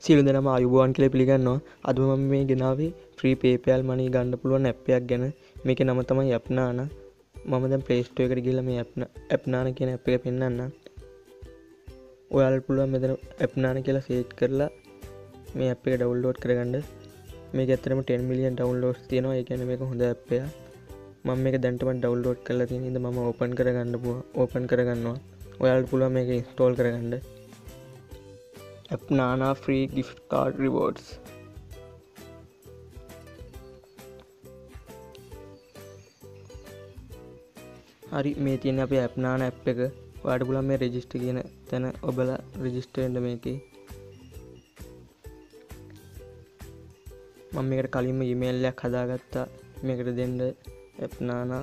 සියලු දෙනාම ආයුබෝවන් කියලා පිළිගන්නවා. අද මම මේ ගෙනාවේ free PayPal money ගන්න පුළුවන් app එකක් ගැන. මේකේ නම තමයි Appnana. මම දැන් Play Store එකට ගිහලා මේ Appnana කියන app එක පෙන්නන්නම්. ඔයාලට පුළුවන් මෙතන Appnana කියලා search කරලා මේ app එක download කරගන්න. මේක ඇත්තටම 10 million downloads තියෙනවා. ඒ කියන්නේ මේක හොඳ app එකක්. මම මේක දැන්ටම download කරලා තියෙන ඉඳ මම open කරගන්නවා. ඔයාලට පුළුවන් මේක install කරගන්න. Appnana free gift card rewards. හරි මේ තියෙන අපේ Appnana app එක. ඔයාලට පුළුවන් මේ register කියන තැන ඔබලා register වෙන්න මේකේ. මම මේකට කලින්ම email එකක් හදාගත්තා. මේකට දෙන්න Appnana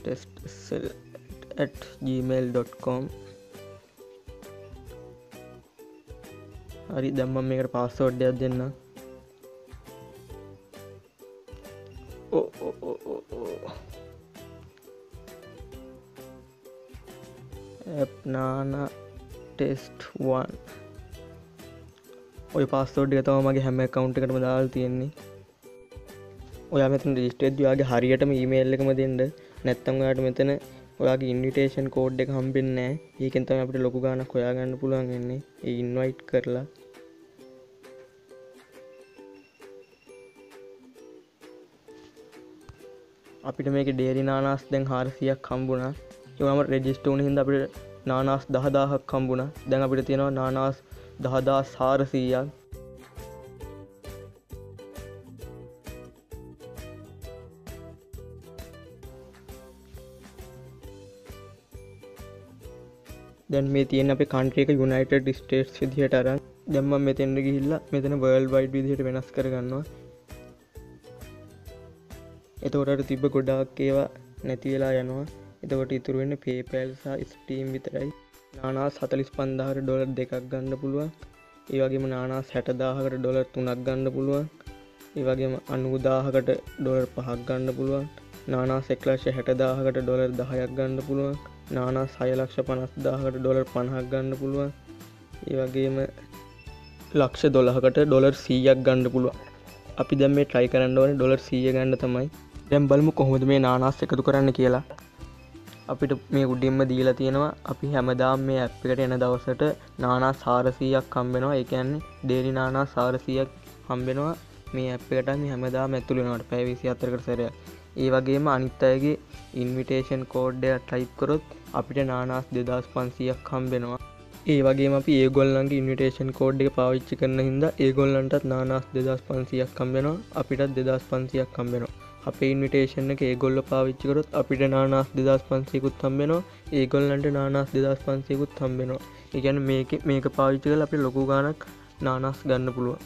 test@gmail.com. හරි දැන් මම මේකට පාස්වර්ඩ් එකක් දෙන්නම්. Appnana test 1. ඔය පාස්වර්ඩ් එක තමයි මගේ හැම account එකකටම දාලා තියෙන්නේ. ඔයා මෙතන register වෙද්දී ඔයාගේ හරියටම email එකම දෙන්න. නැත්නම් ඔයාට මෙතන ඔයාගේ invitation code එක හම්බෙන්නේ නැහැ. ඒකෙන් තමයි අපිට ලොකු ගාණක් හොයාගන්න පුළුවන් වෙන්නේ. ඒ invite කරලා අපිට මේක ඩේරි නානාස් දැන් 400ක් හම්බුණා. ඒ වගේම රෙජිස්ටර් වුණ හින්දා අපිට නානාස් 10000ක් හම්බුණා. දැන් අපිට තියෙනවා නානාස් 10400ක්. දැන් මේ තියෙන අපේ country එක United States විදිහට අරන් දැන් මම මෙතෙන්ට ගිහිල්ලා මෙතන world wide විදිහට වෙනස් කරගන්නවා. එතකොට අර තිබ්බ ගොඩාක් ඒවා නැති වෙලා යනවා. එතකොට ඉතුරු වෙන්නේ PayPal සහ Steam විතරයි. නානාස් 45000කට ඩොලර් 2ක් ගන්න පුළුවන්. ඒ වගේම නානාස් 60000කට ඩොලර් 3ක් ගන්න පුළුවන්. ඒ වගේම 90000කට ඩොලර් 5ක් ගන්න පුළුවන්. නානාස් 160000කට ඩොලර් 10ක් ගන්න පුළුවන්. නානාස් 650000කට ඩොලර් 50ක් ගන්න පුළුවන්. ඒ වගේම ලක්ෂ 12කට ඩොලර් 100ක් ගන්න පුළුවන්. අපි දැන් මේ try කරන්න ඕනේ ඩොලර් 100 ගන්න තමයි. දැන් බලමු කොහොමද මේ නානාස් එකතු කරන්න කියලා. අපිට මේ උඩින්ම දීලා තියෙනවා අපි හැමදාම මේ app එකට එන දවසට නානාස් 400ක් හම්බ වෙනවා. ඒ කියන්නේ ඩේලි නානාස් 400ක් හම්බ වෙනවා මේ app එකට අපි හැමදාම ඇතුළු වෙනවට පැය 24කට සැරයක්. ඒ වගේම අනිත් අයගේ invitation code එක type කරොත් අපිට නානාස් 2500ක් හම්බ වෙනවා. ඒ වගේම අපි ඒගොල්ලන්ගේ invitation code එක පාවිච්චි කරන හින්දා ඒගොල්ලන්ටත් නානාස් 2500ක් හම්බ වෙනවා. අපිටත් 2500ක් හම්බ වෙනවා. අපේ ඉන්විටේෂන් එක ඒගොල්ලෝ පාවිච්චි කරොත් අපිට නානාස් 2500කුත් හම්බ වෙනවා. ඒගොල්ලන්ට නානාස් 2500කුත් හම්බ වෙනවා. ඒ කියන්නේ මේක පාවිච්චි කරලා අපිට ලොකු ගාණක් නානාස් ගන්න පුළුවන්.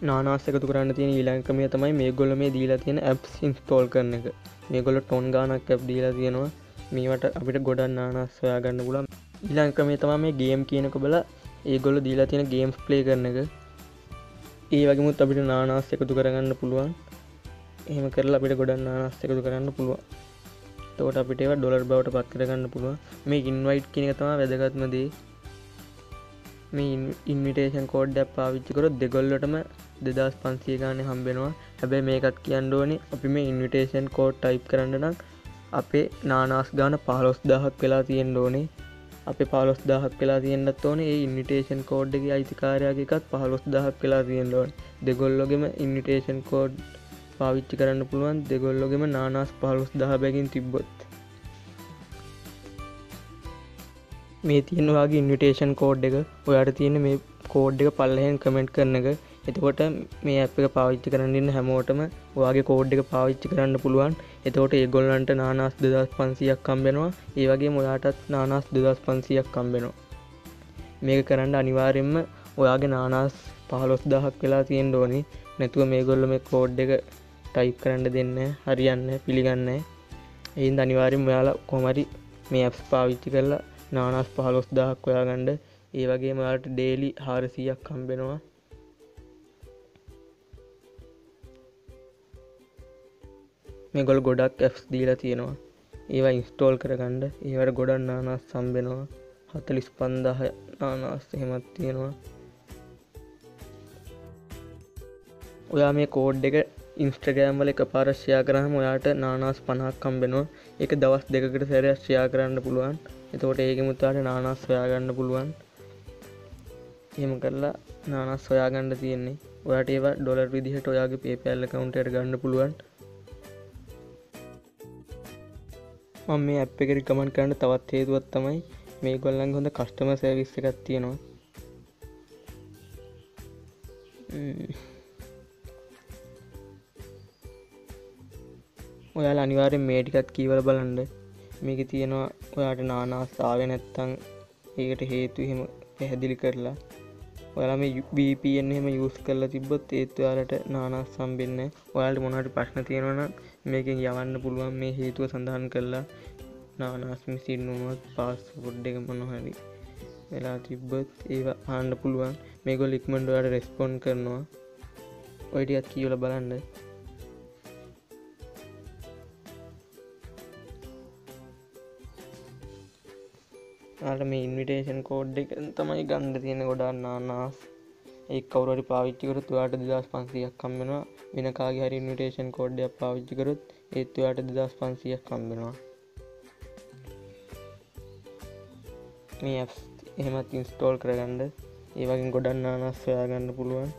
නානාස් එකතු කරන්න තියෙන ඊළඟ ක්‍රමය තමයි මේගොල්ලෝ මේ දීලා තියෙන apps install කරන එක. මේගොල්ලෝ ටොන් ගාණක් app දීලා තියෙනවා. මේවට අපිට ගොඩක් නානාස් හොයා ගන්න පුළුවන්. ඊළඟ ක්‍රමය තමයි මේ game කියනක බලලා ඒගොල්ලෝ දීලා තියෙන games play කරන එක. ඒ වගේමුත් අපිට නානාස් එකතු කරගන්න පුළුවන්. එහෙම කරලා අපිට ගොඩක් නානාස් එකතු කරන්න පුළුවන්. එතකොට අපිට ඒවා ඩොලර් බවට පත් කරගන්න පුළුවන්. මේ invite කියන එක තමයි වැදගත්ම දේ. මේ invitation code එක පාවිච්චි කරොත් දෙගොල්ලටම 2500 ගානේ හම්බ වෙනවා. හැබැයි මේකත් කියන්න ඕනේ අපි මේ invitation code type කරන්න නම් අපේ නානාස් ගාන 15000ක් වෙලා තියෙන්න ඕනේ. අපේ 15000ක් වෙලා තියෙන්නත් ඕනේ. ඒ invitation code එකේ අයිතිකාරයාගේ එකත් 15000ක් වෙලා තියෙන්න ඕනේ. දෙගොල්ලෝගෙම invitation code පාවිච්චි කරන්න පුළුවන්. දෙගොල්ලෝගෙම නානාස් 15000 බැගින් තිබ්බොත් මේ තියෙන ඔයාගේ ඉන්විටේෂන් කෝඩ් එක ඔයාට තියෙන මේ කෝඩ් එක පල්ලෙහෙන් කමෙන්ට් කරන එක. එතකොට මේ app එක පාවිච්චි කරන්න ඉන්න හැමෝටම ඔයාගේ කෝඩ් එක පාවිච්චි කරන්න පුළුවන්. එතකොට ඒගොල්ලන්ට නානාස් 2500ක් හම්බ වෙනවා. ඒ වගේම ඔයාටත් නානාස් 2500ක් හම්බ වෙනවා. මේක කරන්න අනිවාර්යයෙන්ම ඔයාගේ නානාස් 15000ක් වෙලා තියෙන්න ඕනේ. නැතුව මේගොල්ලෝ මේ කෝඩ් එක ටයිප් කරන්න දෙන්නේ හරියන්නේ පිළිගන්නේ. ඒ හින්දා අනිවාර්යයෙන්ම ඔයාලා කොහොම හරි මේ apps පාවිච්චි කරලා නානාස් 15000ක් හොයාගන්න. ඒ වගේම ඔයාලට ඩේලි 400ක් හම්බ වෙනවා. මේගොල්ලෝ ගොඩක් apps දීලා තියෙනවා. ඒවා install කරගන්න. ඒවට ගොඩක් නානාස් හම්බ වෙනවා. 45000 නානාස් එහෙමත් තියෙනවා. ඔයා මේ කෝඩ් එක ඉන්ස්ට්‍රගෑම් වල එකපාර ෂෙයා කරාම ඔයාට නානාස් 50ක් හම්බෙනවා. ඒක දවස් දෙකකට සැරයක් ෂෙයා කරන්න පුළුවන්. එතකොට ඒකෙමුත් ඔයාට නානාස් හොයාගන්න පුළුවන්. එහෙම කරලා නානාස් හොයාගන්න තියෙන්නේ. ඔයාට ඒවා ඩොලර් විදිහට ඔයාගේ PayPal account එකට ගන්න පුළුවන්. මම මේ ඇප් එක රිකමන්ඩ් කරන්න තවත් හේතුවක් තමයි මේගොල්ලන්ගේ හොඳ කස්ටමර් සර්විස් එකක් තියෙනවා. ඔයාලා අනිවාර්යෙන් මේ ටිකත් කීවලා බලන්න. මේකේ තියෙනවා ඔයාට නානාස් ආවේ නැත්තම් ඒකට හේතු එහෙම පැහැදිලි කරලා. ඔයාලා මේ VPN එහෙම යූස් කරලා තිබ්බොත් ඒත් ඔයාලට නානාස් හම්බෙන්නේ නැහැ. ඔයාලට මොනවා හරි ප්‍රශ්න තියෙනවා නම් මේකෙන් යවන්න පුළුවන් මේ හේතුව සඳහන් කරලා. නානාස් මිසින් වුණොත් පාස්වර්ඩ් එක මොනවා හරි වෙලා තිබ්බොත් ඒව අහන්න පුළුවන්. මේගොල්ලෝ ඉක්මනට ඔයාලට රෙස්පොන්ඩ් කරනවා. ඔය ටිකත් කියවලා බලන්න. ඔයාලට මේ ඉන්විටේෂන් කෝඩ් එක තමයි ගන්න තියෙන ගොඩාක් නානාස්. ඒක කවුරු හරි පාවිච්චි කරොත් ඔයාට 2500ක් හම්බ වෙනවා. වෙන කාගේ හරි ඉන්විටේෂන් කෝඩ් එකක් පාවිච්චි කරොත් ඒත් ඔයාට 2500ක් හම්බ වෙනවා. මේ ඇප්ස් එහෙමත් ඉන්ස්ටෝල් කරගන්න. ඒ වගේ ගොඩක් නානාස් හොයාගන්න පුළුවන්.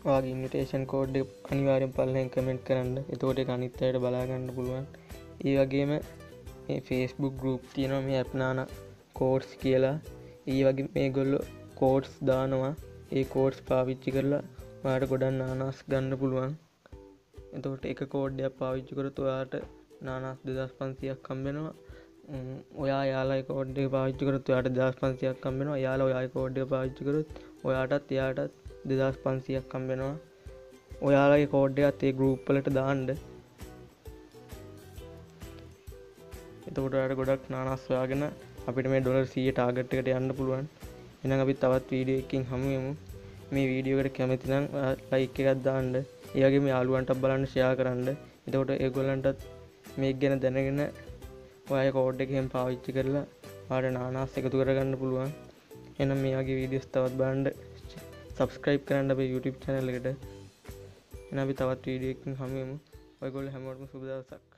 ඔයාගේ ඉන්විටේෂන් කෝඩ් එක අනිවාර්යෙන් පල්ලෙන් කමෙන්ට් කරන්න. එතකොට ඒක අනිත් අයට බලා ගන්න පුළුවන්. ඒ වගේම මේ Facebook group තියෙනවා මේ Appnana codes කියලා. ඒ වගේ මේගොල්ලෝ codes දානවා. ඒ codes පාවිච්චි කරලා ඔයාට ගොඩක් නානාස් ගන්න පුළුවන්. එතකොට එක කෝඩ් එකක් පාවිච්චි කරොත් ඔයාට නානාස් 2500ක් හම්බ වෙනවා. ඔයා යාළුවා කෝඩ් එක පාවිච්චි කරොත් ඔයාට 2500ක් හම්බ වෙනවා. යාළුවා ඔයාගේ කෝඩ් එක පාවිච්චි කරොත් ඔයාටත් එයාටත් 2500ක් හම්බ වෙනවා. ඔයාලගේ කෝඩ් එකත් ඒ ගෲප් වලට දාන්න. එතකොට ඔයාලට ගොඩක් නානාස් හොයාගෙන අපිට මේ ඩොලර් 100 ටාගට් එකට යන්න පුළුවන්. එහෙනම් අපි තවත් වීඩියෝ එකකින් හමු වෙමු. මේ වීඩියෝ එකට කැමති නම් ලයික් එකක් දාන්න. ඒ වගේම යාළුවන්ටත් බලන්න ෂෙයා කරන්න. එතකොට ඒගොල්ලන්ටත් මේක ගැන දැනගෙන ඔයාගේ කෝඩ් එක එහෙම පාවිච්චි කරලා ඔයාලට නානාස් එකතු කරගන්න පුළුවන්. එහෙනම් මේ වගේ වීඩියෝස් තවත් බලන්න subscribe කරන්න අපේ YouTube channel එකට. එහෙනම් අපි තවත් වීඩියෝ එකකින් හමු වෙමු. ඔයගොල්ලෝ හැමෝටම සුබ දවසක්.